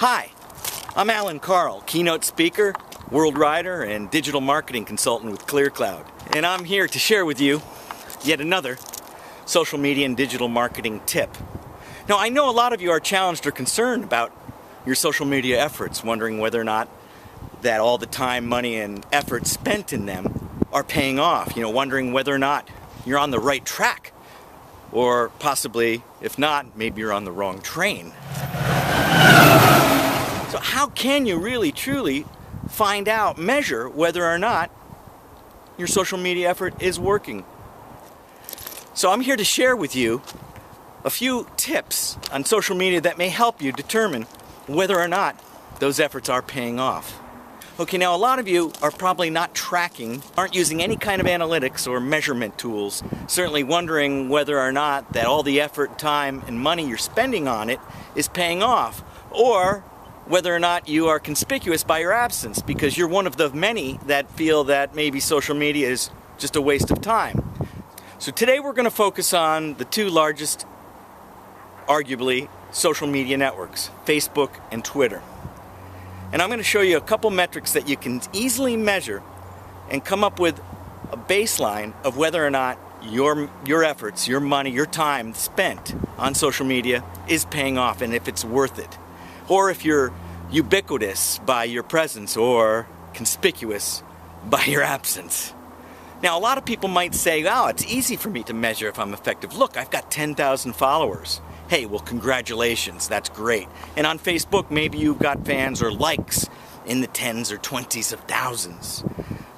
Hi, I'm Alan Carl, keynote speaker, world writer, and digital marketing consultant with ClearCloud. And I'm here to share with you yet another social media and digital marketing tip. Now, I know a lot of you are challenged or concerned about your social media efforts, wondering whether or not that all the time, money, and effort spent in them are paying off. Wondering whether or not you're on the right track, or possibly, if not, maybe you're on the wrong train. So how can you really, truly find out, measure whether or not your social media effort is working? So I'm here to share with you a few tips on social media that may help you determine whether or not those efforts are paying off. Okay, now a lot of you are probably not tracking, aren't using any kind of analytics or measurement tools, certainly wondering whether or not that all the effort, time, and money you're spending on it is paying off, or whether or not you are conspicuous by your absence because you're one of the many that feel that maybe social media is just a waste of time. So today we're going to focus on the two largest, arguably, social media networks, Facebook and Twitter. And I'm going to show you a couple metrics that you can easily measure and come up with a baseline of whether or not your efforts, your money, your time spent on social media is paying off and if it's worth it. Or if you're ubiquitous by your presence or conspicuous by your absence. Now, a lot of people might say, "Oh, it's easy for me to measure if I'm effective. Look, I've got 10,000 followers." Hey, well, congratulations, that's great. And on Facebook, maybe you've got fans or likes in the tens or 20s of thousands.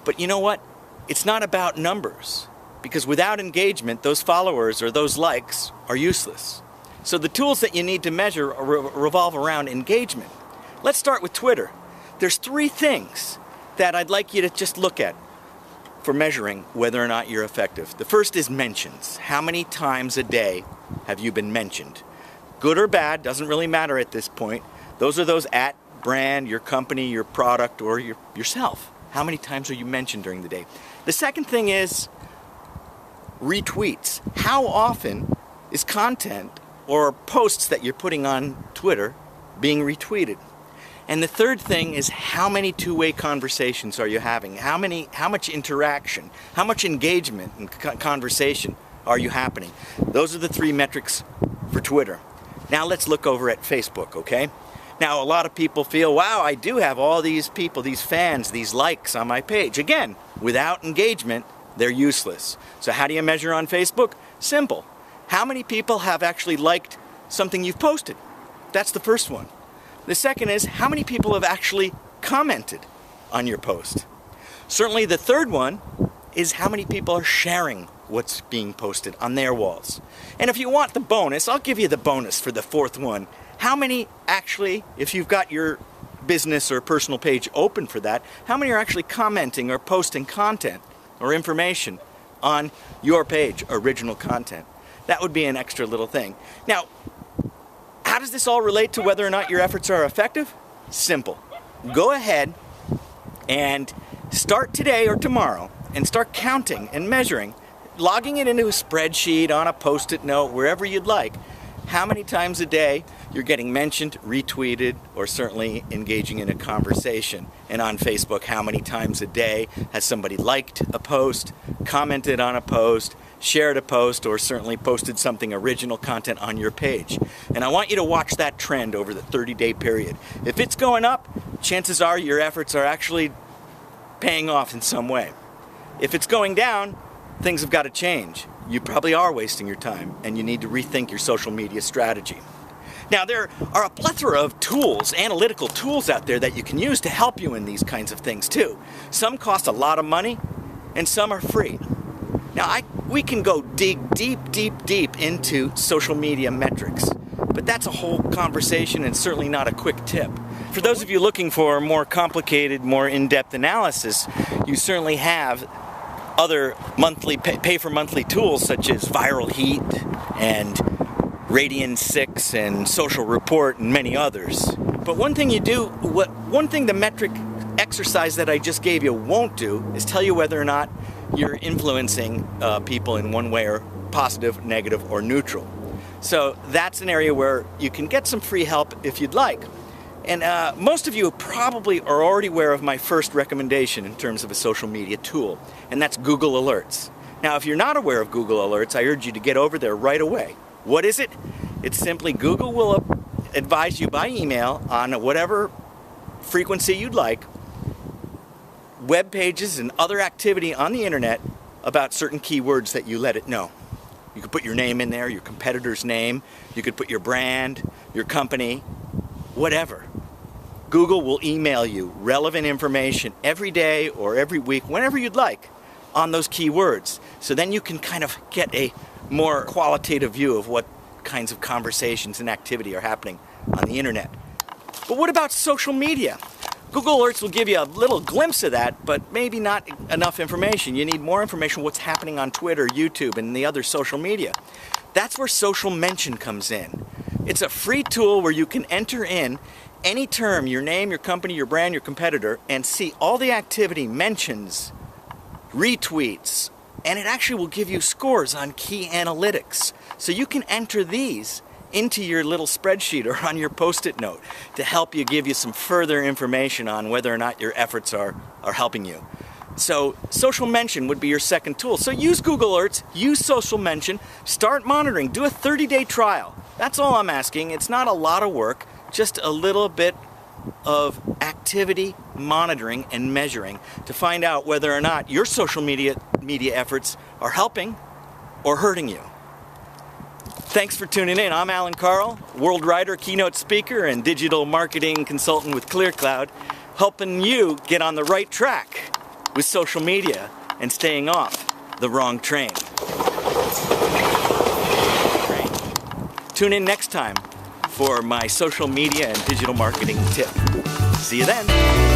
But you know what? It's not about numbers, because without engagement, those followers or those likes are useless. So the tools that you need to measure revolve around engagement. Let's start with Twitter. There's three things that I'd like you to just look at for measuring whether or not you're effective. The first is mentions. How many times a day have you been mentioned? Good or bad, doesn't really matter at this point. Those are those at brand, your company, your product, or yourself. How many times are you mentioned during the day? The second thing is retweets. How often is content or posts that you're putting on Twitter being retweeted? And the third thing is how many two-way conversations are you having? How much interaction, how much engagement and conversation are you happening? Those are the three metrics for Twitter. Now let's look over at Facebook, okay? Now a lot of people feel, wow, I do have all these people, these fans, these likes on my page. Again, without engagement, they're useless. So how do you measure on Facebook? Simple. How many people have actually liked something you've posted? That's the first one. The second is how many people have actually commented on your post? Certainly the third one is how many people are sharing what's being posted on their walls. And if you want the bonus, I'll give you the bonus for the fourth one. How many actually, if you've got your business or personal page open for that, how many are actually commenting or posting content or information on your page, original content? That would be an extra little thing. Now, how does this all relate to whether or not your efforts are effective? Simple. Go ahead and start today or tomorrow and start counting and measuring, logging it into a spreadsheet, on a post-it note, wherever you'd like, how many times a day you're getting mentioned, retweeted, or certainly engaging in a conversation. And on Facebook, how many times a day has somebody liked a post, commented on a post, shared a post, or certainly posted something original content on your page. And I want you to watch that trend over the 30-day period. If it's going up, chances are your efforts are actually paying off in some way. If it's going down, things have got to change. You probably are wasting your time, and you need to rethink your social media strategy. Now, there are a plethora of tools, analytical tools out there that you can use to help you in these kinds of things too. Some cost a lot of money, and some are free. Now, we can go dig deep into social media metrics, but that's a whole conversation and certainly not a quick tip. For those of you looking for more complicated, more in-depth analysis, you certainly have other monthly pay-for-monthly tools such as Viral Heat and Radian 6 and Social Report and many others. But one thing the metric exercise that I just gave you won't do is tell you whether or not you're influencing people in one way, or positive, negative, or neutral. So that's an area where you can get some free help if you'd like. And most of you probably are already aware of my first recommendation in terms of a social media tool, and that's Google Alerts. Now, if you're not aware of Google Alerts, I urge you to get over there right away. What is it? It's simply Google will advise you by email on whatever frequency you'd like, web pages and other activity on the internet about certain keywords that you let it know. You could put your name in there, your competitor's name, you could put your brand, your company, whatever. Google will email you relevant information every day or every week, whenever you'd like, on those keywords. So then you can kind of get a more qualitative view of what kinds of conversations and activity are happening on the internet. But what about social media? Google Alerts will give you a little glimpse of that, but maybe not enough information. You need more information on what's happening on Twitter, YouTube, and the other social media. That's where Social Mention comes in. It's a free tool where you can enter in any term, your name, your company, your brand, your competitor, and see all the activity, mentions, retweets, and it actually will give you scores on key analytics. So you can enter these into your little spreadsheet or on your post-it note to help you, give you some further information on whether or not your efforts are helping you. So Social Mention would be your second tool. So use Google Alerts, use Social Mention, start monitoring, do a 30-day trial. That's all I'm asking. It's not a lot of work, just a little bit of activity monitoring and measuring to find out whether or not your social media efforts are helping or hurting you. Thanks for tuning in. I'm Alan Carl, world writer, keynote speaker, and digital marketing consultant with ClearCloud, helping you get on the right track with social media and staying off the wrong train. Tune in next time for my social media and digital marketing tip. See you then.